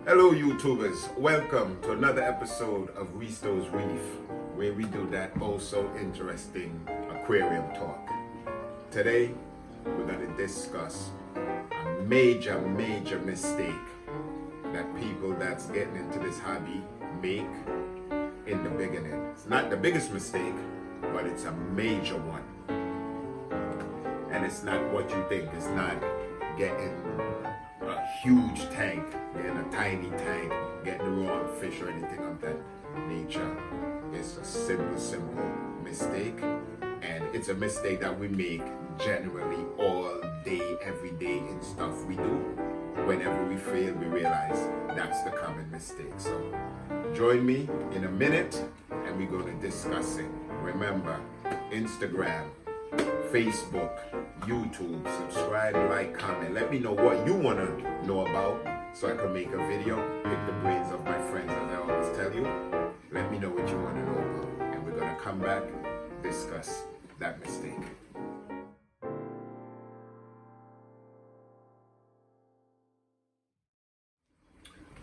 Hello YouTubers, welcome to another episode of Reisto'sReef, where we do that also interesting aquarium talk. Today we're going to discuss a major mistake that people that's getting into this hobby make in the beginning. It's not the biggest mistake, but it's a major one. And it's not what you think. It's not getting a huge tank, getting a tiny tank, getting the wrong fish or anything of that nature. It's a simple mistake, and it's a mistake that we make generally all day, every day in stuff we do. Whenever we fail, we realize that's the common mistake. So join me in a minute and we're going to discuss it. Remember, Instagram, Facebook, YouTube, subscribe, like, comment. Let me know what you want to know about so I can make a video. Pick the brains of my friends, as I always tell you. Let me know what you want to know about. And we're going to come back, discuss that mistake.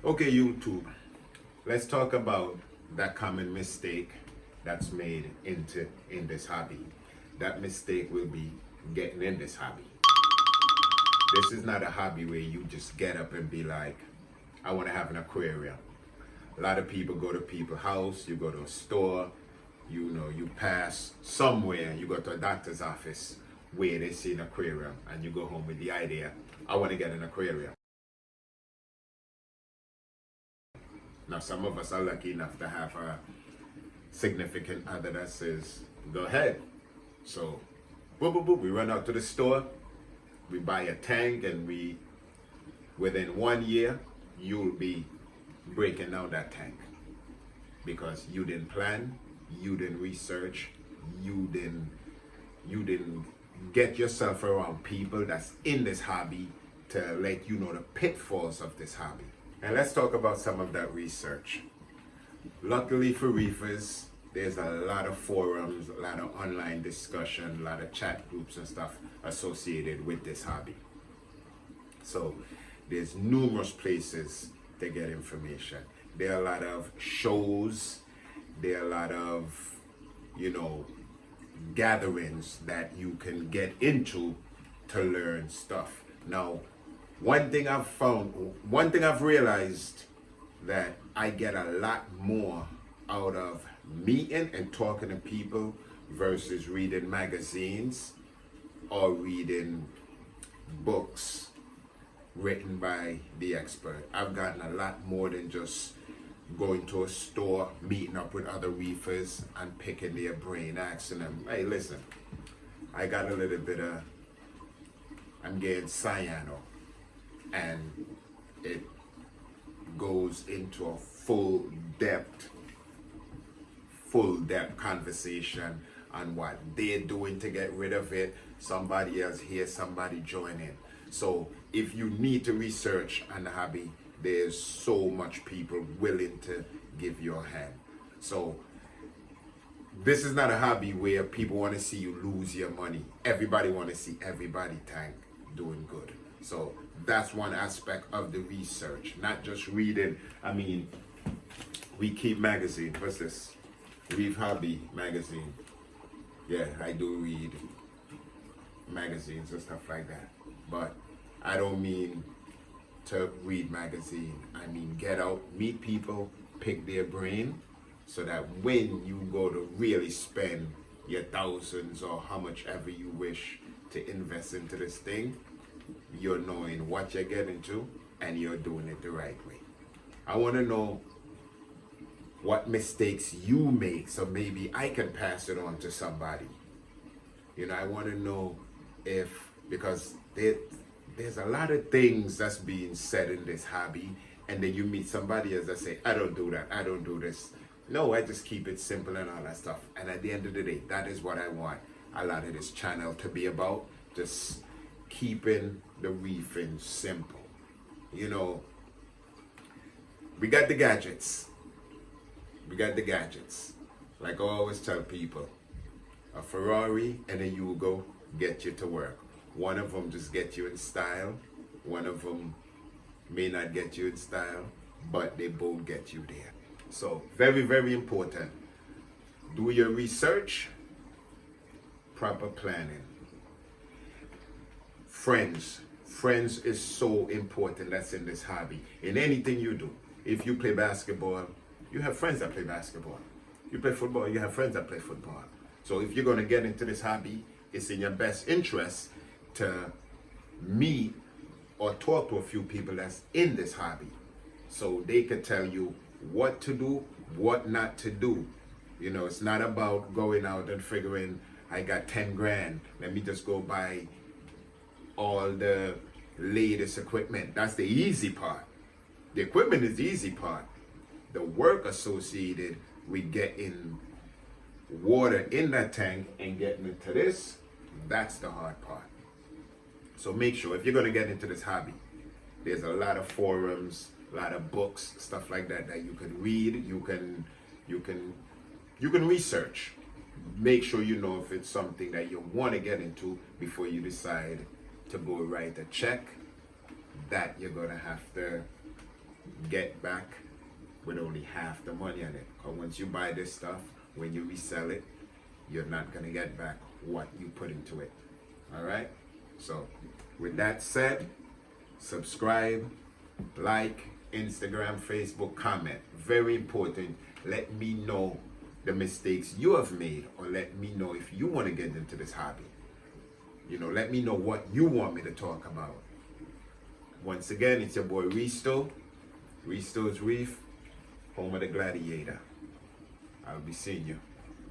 Okay, YouTube, let's talk about that common mistake that's made in this hobby. That mistake will be getting in this hobby. This is not a hobby where you just get up and be like, I want to have an aquarium. A lot of people go to people's house, you go to a store, you pass somewhere, you go to a doctor's office where they see an aquarium, and you go home with the idea, I want to get an aquarium. Now, some of us are lucky enough to have a significant other that says, go ahead. So, we run out to the store, we buy a tank, and within 1 year, you'll be breaking down that tank. Because you didn't plan, you didn't research, you didn't get yourself around people that's in this hobby to let you know the pitfalls of this hobby. And let's talk about some of that research. Luckily for reefers, there's a lot of forums, a lot of online discussion, a lot of chat groups and stuff associated with this hobby. So there's numerous places to get information. There are a lot of shows, there are a lot of, gatherings that you can get into to learn stuff. Now, one thing I've realized that I get a lot more out of meeting and talking to people versus reading magazines or reading books written by the expert. I've gotten a lot more than just going to a store, meeting up with other reefers and picking their brain, asking them, hey, listen, I got a little bit of, I'm getting cyano, and it goes into a full depth conversation on what they're doing to get rid of it. Somebody else here, somebody join in. So if you need to research on the hobby, there's so much people willing to give you a hand. So this is not a hobby where people want to see you lose your money. Everybody want to see everybody tank doing good. So that's one aspect of the research, not just reading. I mean, we keep magazines. What's this? Reef Hobby magazine. Yeah, I do read magazines and stuff like that. But I don't mean to read magazine. I mean get out, meet people, pick their brain, so that when you go to really spend your thousands or how much ever you wish to invest into this thing, you're knowing what you're getting to and you're doing it the right way. I want to know what mistakes you make so maybe I can pass it on to somebody. I want to know because there's a lot of things that's being said in this hobby, and then you meet somebody else that say, I don't do that, I don't do this. No, I just keep it simple and all that stuff. And at the end of the day, that is what I want a lot of this channel to be about, just keeping the reefing simple. We got the gadgets. Like I always tell people, a Ferrari and a Yugo get you to work. One of them just get you in style. One of them may not get you in style, but they both get you there. So very, very important. Do your research, proper planning. Friends is so important. That's in this hobby. In anything you do. If you play basketball, you have friends that play basketball. You play football, you have friends that play football. So if you're going to get into this hobby, it's in your best interest to meet or talk to a few people that's in this hobby, so they could tell you what to do, what not to do. You know, it's not about going out and figuring, I got 10 grand, let me just go buy all the latest equipment. That's the easy part. The equipment is the easy part. The work associated with getting water in that tank and getting into this, that's the hard part. So make sure, if you're going to get into this hobby, there's a lot of forums, a lot of books, stuff like that that you can read, you can research. Make sure you know if it's something that you want to get into before you decide to go write a check that you're going to have to get back with only half the money on it. Because once you buy this stuff, when you resell it, you're not going to get back what you put into it. All right? So with that said, subscribe, like, Instagram, Facebook, comment. Very important. Let me know the mistakes you have made, or let me know if you want to get into this hobby. You know, let me know what you want me to talk about. Once again, it's your boy Reisto'sReef, home of the gladiator. I'll be seeing you.